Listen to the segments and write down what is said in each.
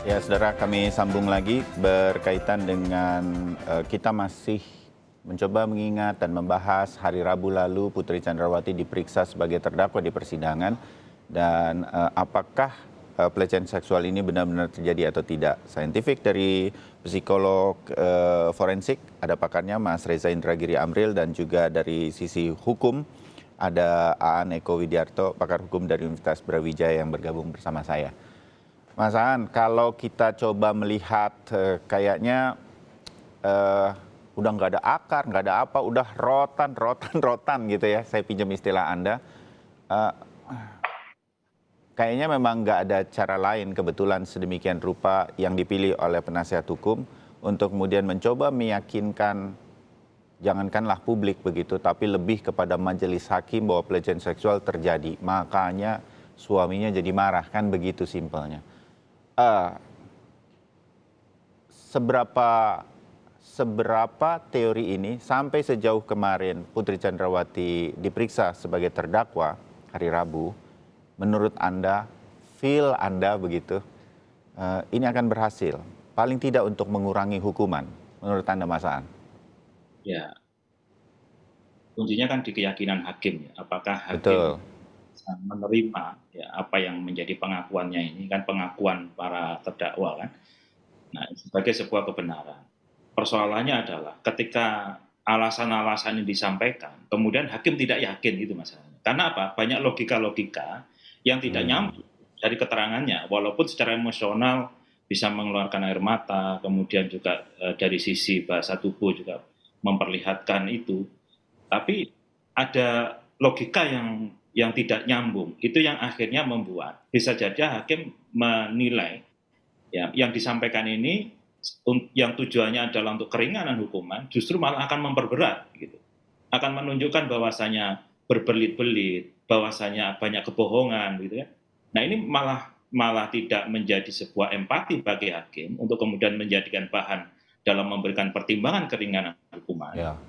Ya, saudara, kami sambung lagi berkaitan dengan kita masih mencoba mengingat dan membahas hari Rabu lalu Putri Chandrawati diperiksa sebagai terdakwa di persidangan dan apakah pelecehan seksual ini benar-benar terjadi atau tidak. Saintifik dari psikolog forensik ada pakarnya Mas Reza Indragiri Amril dan juga dari sisi hukum ada Aan Eko Widiarto, pakar hukum dari Universitas Brawijaya yang bergabung bersama saya. Mas Aan, kalau kita coba melihat kayaknya udah nggak ada akar, nggak ada apa, udah rotan gitu ya, saya pinjam istilah Anda. Eh, Kayaknya memang nggak ada cara lain kebetulan sedemikian rupa yang dipilih oleh penasihat hukum untuk kemudian mencoba meyakinkan, jangankanlah publik begitu, tapi lebih kepada majelis hakim bahwa pelecehan seksual terjadi. Makanya suaminya jadi marah, kan begitu simpelnya. Eh, seberapa teori ini sampai sejauh kemarin Putri Chandrawati diperiksa sebagai terdakwa hari Rabu, menurut Anda, feel Anda begitu, ini akan berhasil, paling tidak untuk mengurangi hukuman, menurut Anda, Mas Aan? Ya, kuncinya kan di keyakinan hakim ya. Apakah hakim Betul, bisa menerima ya apa yang menjadi pengakuannya ini kan pengakuan para terdakwa kan. Nah, sebagai sebuah kebenaran. Persoalannya adalah ketika alasan-alasan ini disampaikan, kemudian hakim tidak yakin itu masalahnya. Karena apa? Banyak logika-logika yang tidak nyambung dari keterangannya, walaupun secara emosional bisa mengeluarkan air mata, kemudian juga dari sisi bahasa tubuh juga memperlihatkan itu. Tapi ada logika yang tidak nyambung. Itu yang akhirnya membuat bisa jadi hakim menilai ya yang disampaikan ini yang tujuannya adalah untuk keringanan hukuman justru malah akan memperberat gitu. Akan menunjukkan bahwasanya berbelit-belit, bahwasanya banyak kebohongan gitu ya. Nah, ini malah malah tidak menjadi sebuah empati bagi hakim untuk kemudian menjadikan bahan dalam memberikan pertimbangan keringanan hukuman ya.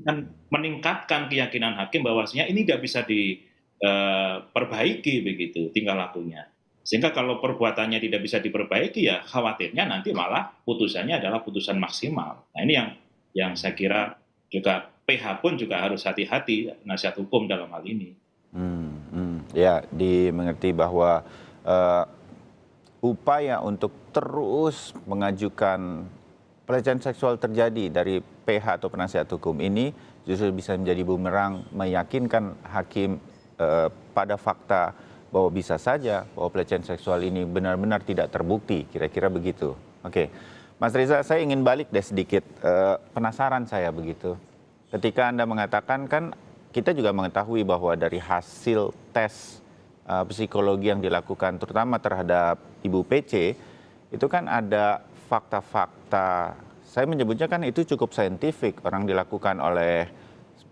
dan meningkatkan keyakinan hakim bahwasanya ini nggak bisa diperbaiki begitu tingkah lakunya. Sehingga kalau perbuatannya tidak bisa diperbaiki ya khawatirnya nanti malah putusannya adalah putusan maksimal. Nah, ini yang saya kira juga PH pun juga harus hati-hati nasihat hukum dalam hal ini. Ya, dimengerti bahwa eh, upaya untuk terus mengajukan pelecehan seksual terjadi dari PH atau penasihat hukum ini justru bisa menjadi bumerang meyakinkan hakim pada fakta bahwa bisa saja bahwa pelecehan seksual ini benar-benar tidak terbukti, kira-kira begitu. Oke, Mas Reza, saya ingin balik deh sedikit, penasaran saya begitu. Ketika Anda mengatakan kan kita juga mengetahui bahwa dari hasil tes psikologi yang dilakukan terutama terhadap Ibu PC, itu kan ada fakta-fakta, saya menyebutnya kan itu cukup saintifik, orang dilakukan oleh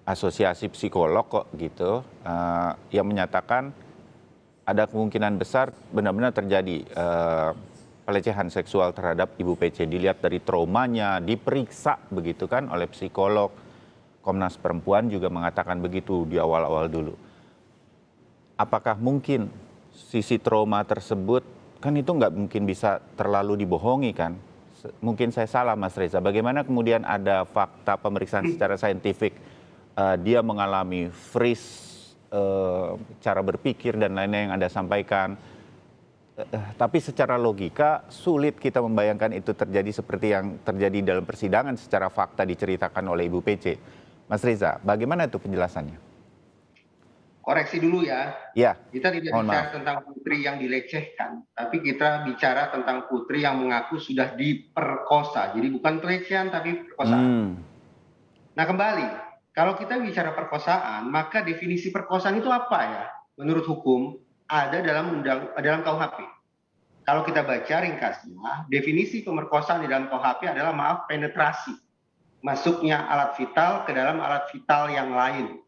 asosiasi psikolog kok gitu, yang menyatakan ada kemungkinan besar benar-benar terjadi pelecehan seksual terhadap Ibu PC. Dilihat dari traumanya, diperiksa begitu kan oleh psikolog. Komnas Perempuan juga mengatakan begitu di awal-awal dulu. Apakah mungkin sisi trauma tersebut, kan itu nggak mungkin bisa terlalu dibohongi kan? Mungkin saya salah, Mas Reza. Bagaimana kemudian ada fakta pemeriksaan secara saintifik, dia mengalami freeze, cara berpikir dan lain-lain yang Anda sampaikan. Tapi secara logika sulit kita membayangkan itu terjadi seperti yang terjadi dalam persidangan secara fakta diceritakan oleh Ibu PC. Mas Reza, bagaimana itu penjelasannya? Koreksi dulu ya. Ya, Kita tidak mohon bicara maaf. tentang putri yang dilecehkan, tapi kita bicara tentang putri yang mengaku sudah diperkosa. Jadi bukan pelecehan tapi perkosaan. Hmm, Nah, kembali, kalau kita bicara perkosaan, maka definisi perkosaan itu apa ya? Menurut hukum ada dalam KUHP. Kalau kita baca ringkasnya, definisi pemerkosaan di dalam KUHP adalah penetrasi, masuknya alat vital ke dalam alat vital yang lain.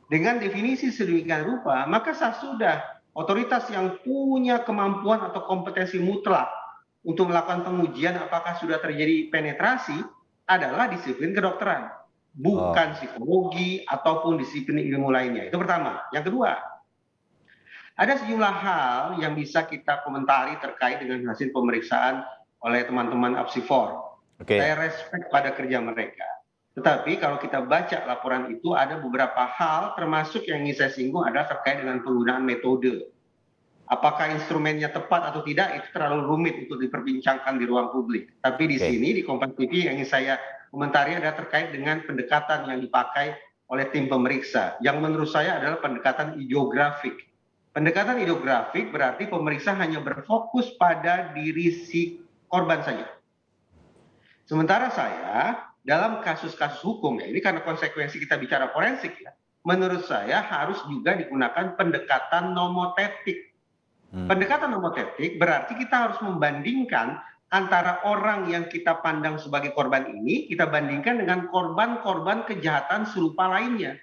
Dengan definisi sedemikian rupa, maka sah sudah otoritas yang punya kemampuan atau kompetensi mutlak untuk melakukan pengujian apakah sudah terjadi penetrasi adalah disiplin kedokteran, oh, bukan psikologi ataupun disiplin ilmu lainnya. Itu pertama. Yang kedua, Ada sejumlah hal yang bisa kita komentari terkait dengan hasil pemeriksaan oleh teman-teman Apsifor. Oke. Saya respect pada kerja mereka. Tetapi kalau kita baca laporan itu ada beberapa hal termasuk yang ingin saya singgung adalah terkait dengan penggunaan metode. Apakah instrumennya tepat atau tidak itu terlalu rumit untuk diperbincangkan di ruang publik. Tapi di Oke. sini di Kompas TV yang ingin saya komentari adalah terkait dengan pendekatan yang dipakai oleh tim pemeriksa. Yang menurut saya adalah pendekatan ideografik. Pendekatan ideografik berarti pemeriksa hanya berfokus pada diri si korban saja. Sementara saya dalam kasus-kasus hukum ya, ini karena konsekuensi kita bicara forensik ya, menurut saya harus juga digunakan pendekatan nomotetik. Pendekatan nomotetik berarti kita harus membandingkan antara orang yang kita pandang sebagai korban ini, kita bandingkan dengan korban-korban kejahatan serupa lainnya.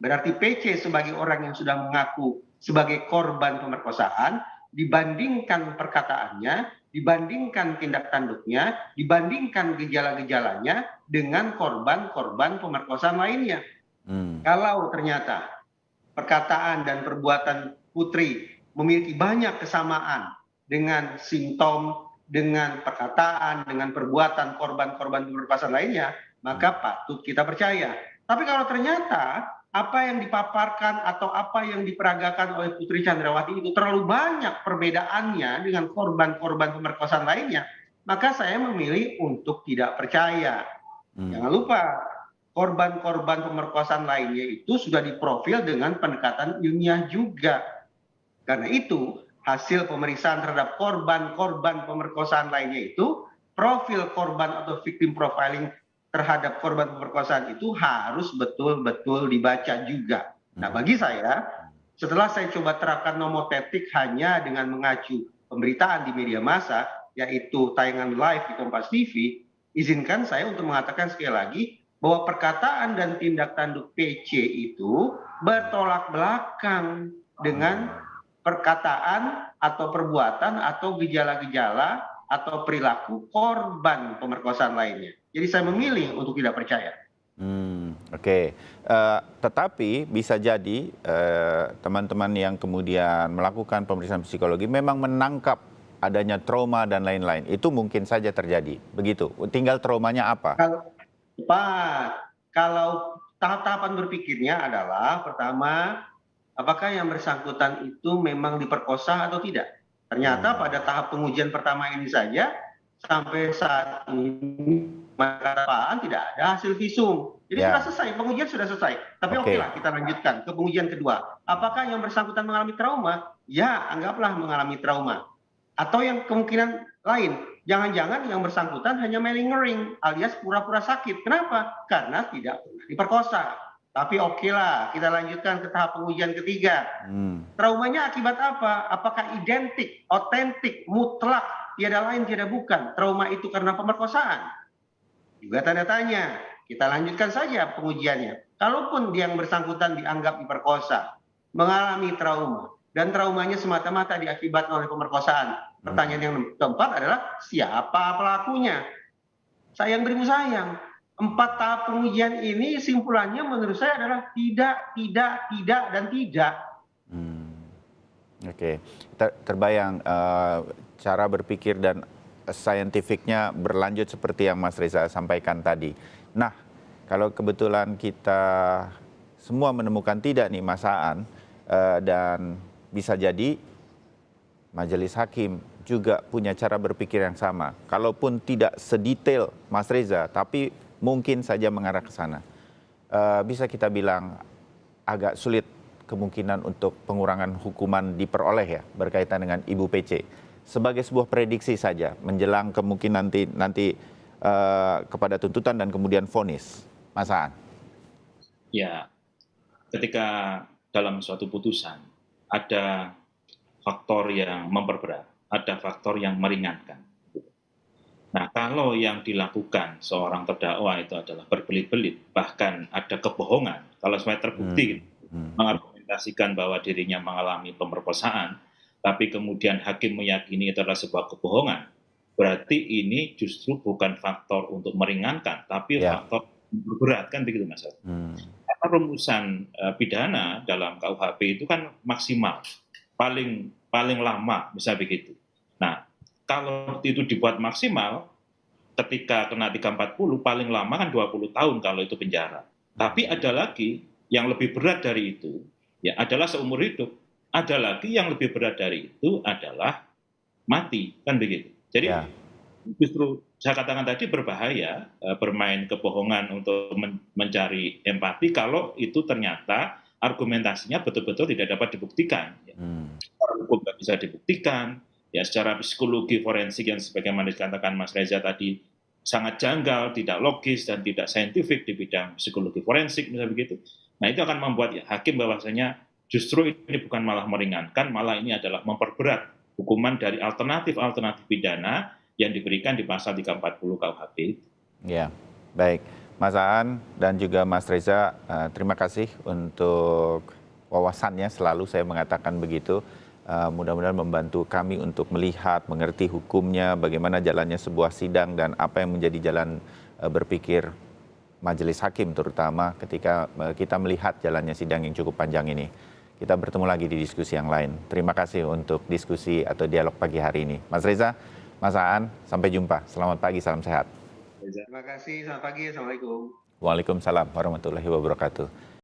Berarti PC sebagai orang yang sudah mengaku sebagai korban pemerkosaan, dibandingkan perkataannya, dibandingkan tindak tanduknya, dibandingkan gejala-gejalanya dengan korban-korban pemerkosaan lainnya. Kalau ternyata perkataan dan perbuatan Putri memiliki banyak kesamaan dengan simptom, dengan perkataan, dengan perbuatan korban-korban pemerkosaan lainnya, maka patut kita percaya. Tapi kalau ternyata apa yang dipaparkan atau apa yang diperagakan oleh Putri Chandrawati itu terlalu banyak perbedaannya dengan korban-korban pemerkosaan lainnya, maka saya memilih untuk tidak percaya. Jangan lupa, korban-korban pemerkosaan lainnya itu sudah diprofil dengan pendekatan ilmiah juga. Karena itu, hasil pemeriksaan terhadap korban-korban pemerkosaan lainnya itu, profil korban atau victim profiling terhadap korban pemerkosaan itu harus betul-betul dibaca juga. Nah, bagi saya, setelah saya coba terapkan nomotetik hanya dengan mengacu pemberitaan di media massa, yaitu tayangan live di Kompas TV, izinkan saya untuk mengatakan sekali lagi bahwa perkataan dan tindak tanduk PC itu bertolak belakang dengan perkataan atau perbuatan atau gejala-gejala atau perilaku korban pemerkosaan lainnya. Jadi saya memilih untuk tidak percaya. Oke. Tetapi bisa jadi teman-teman yang kemudian melakukan pemeriksaan psikologi memang menangkap adanya trauma dan lain-lain. Itu mungkin saja terjadi. Begitu. Tinggal traumanya apa? Kalau tahap-tahapan berpikirnya adalah pertama, apakah yang bersangkutan itu memang diperkosa atau tidak? Ternyata pada tahap pengujian pertama ini saja sampai saat ini apaan tidak ada hasil visum. Jadi sudah selesai, pengujian sudah selesai. Tapi oke lah kita lanjutkan ke pengujian kedua. Apakah yang bersangkutan mengalami trauma? Ya, anggaplah mengalami trauma. Atau yang kemungkinan lain, jangan-jangan yang bersangkutan hanya malingering alias pura-pura sakit. Kenapa? Karena tidak pernah diperkosa. Tapi oke lah, kita lanjutkan ke tahap pengujian ketiga. Traumanya akibat apa? Apakah identik, otentik, mutlak, tiada lain, tiada bukan? Trauma itu karena pemerkosaan? Juga tanda tanya. Kita lanjutkan saja pengujiannya. Kalaupun yang bersangkutan dianggap diperkosa, mengalami trauma, dan traumanya semata-mata diakibatkan oleh pemerkosaan. Pertanyaan yang keempat adalah, siapa pelakunya? Sayang beribu sayang. 4 tahap pengujian ini simpulannya menurut saya adalah tidak, dan tidak. Oke. Terbayang cara berpikir dan saintifiknya berlanjut seperti yang Mas Reza sampaikan tadi. Nah, kalau kebetulan kita semua menemukan tidak nih Mas Aan, dan bisa jadi majelis hakim juga punya cara berpikir yang sama. Kalaupun tidak sedetail Mas Reza, tapi mungkin saja mengarah ke sana. Bisa kita bilang agak sulit kemungkinan untuk pengurangan hukuman diperoleh ya berkaitan dengan Ibu PC. Sebagai sebuah prediksi saja menjelang kemungkinan nanti kepada tuntutan dan kemudian vonis, Mas Aan. Ya, ketika dalam suatu putusan ada faktor yang memperberat, ada faktor yang meringankan. Nah, kalau yang dilakukan seorang terdakwa itu adalah berbelit-belit, bahkan ada kebohongan, kalau semuanya terbukti mengargumentasikan bahwa dirinya mengalami pemerkosaan, tapi kemudian hakim meyakini itu adalah sebuah kebohongan, berarti ini justru bukan faktor untuk meringankan, tapi faktor memperberat, kan begitu Mas. Karena rumusan pidana dalam KUHP itu kan maksimal paling lama, bisa begitu. Nah, kalau itu dibuat maksimal, ketika kena 340 paling lama kan 20 tahun kalau itu penjara. Tapi ada lagi yang lebih berat dari itu, ya adalah seumur hidup. Ada lagi yang lebih berat dari itu adalah mati, kan begitu. Jadi Ya. justru saya katakan tadi berbahaya bermain kebohongan untuk mencari empati kalau itu ternyata argumentasinya betul-betul tidak dapat dibuktikan. Secara hukum nggak bisa dibuktikan, ya secara psikologi forensik yang sebagaimana dikatakan Mas Reza tadi sangat janggal, tidak logis dan tidak saintifik di bidang psikologi forensik misalnya begitu. Nah itu akan membuat hakim bahwasanya justru ini bukan malah meringankan, malah ini adalah memperberat hukuman dari alternatif pidana yang diberikan di pasal 340 KUHP. Ya, baik. Mas Aan dan juga Mas Reza, terima kasih untuk wawasannya, selalu saya mengatakan begitu. Mudah-mudahan membantu kami untuk melihat, mengerti hukumnya, bagaimana jalannya sebuah sidang dan apa yang menjadi jalan berpikir majelis hakim terutama ketika kita melihat jalannya sidang yang cukup panjang ini. Kita bertemu lagi di diskusi yang lain. Terima kasih untuk diskusi atau dialog pagi hari ini. Mas Reza, Mas Aan, sampai jumpa. Selamat pagi, salam sehat. Terima kasih, selamat pagi, Assalamualaikum. Waalaikumsalam warahmatullahi wabarakatuh.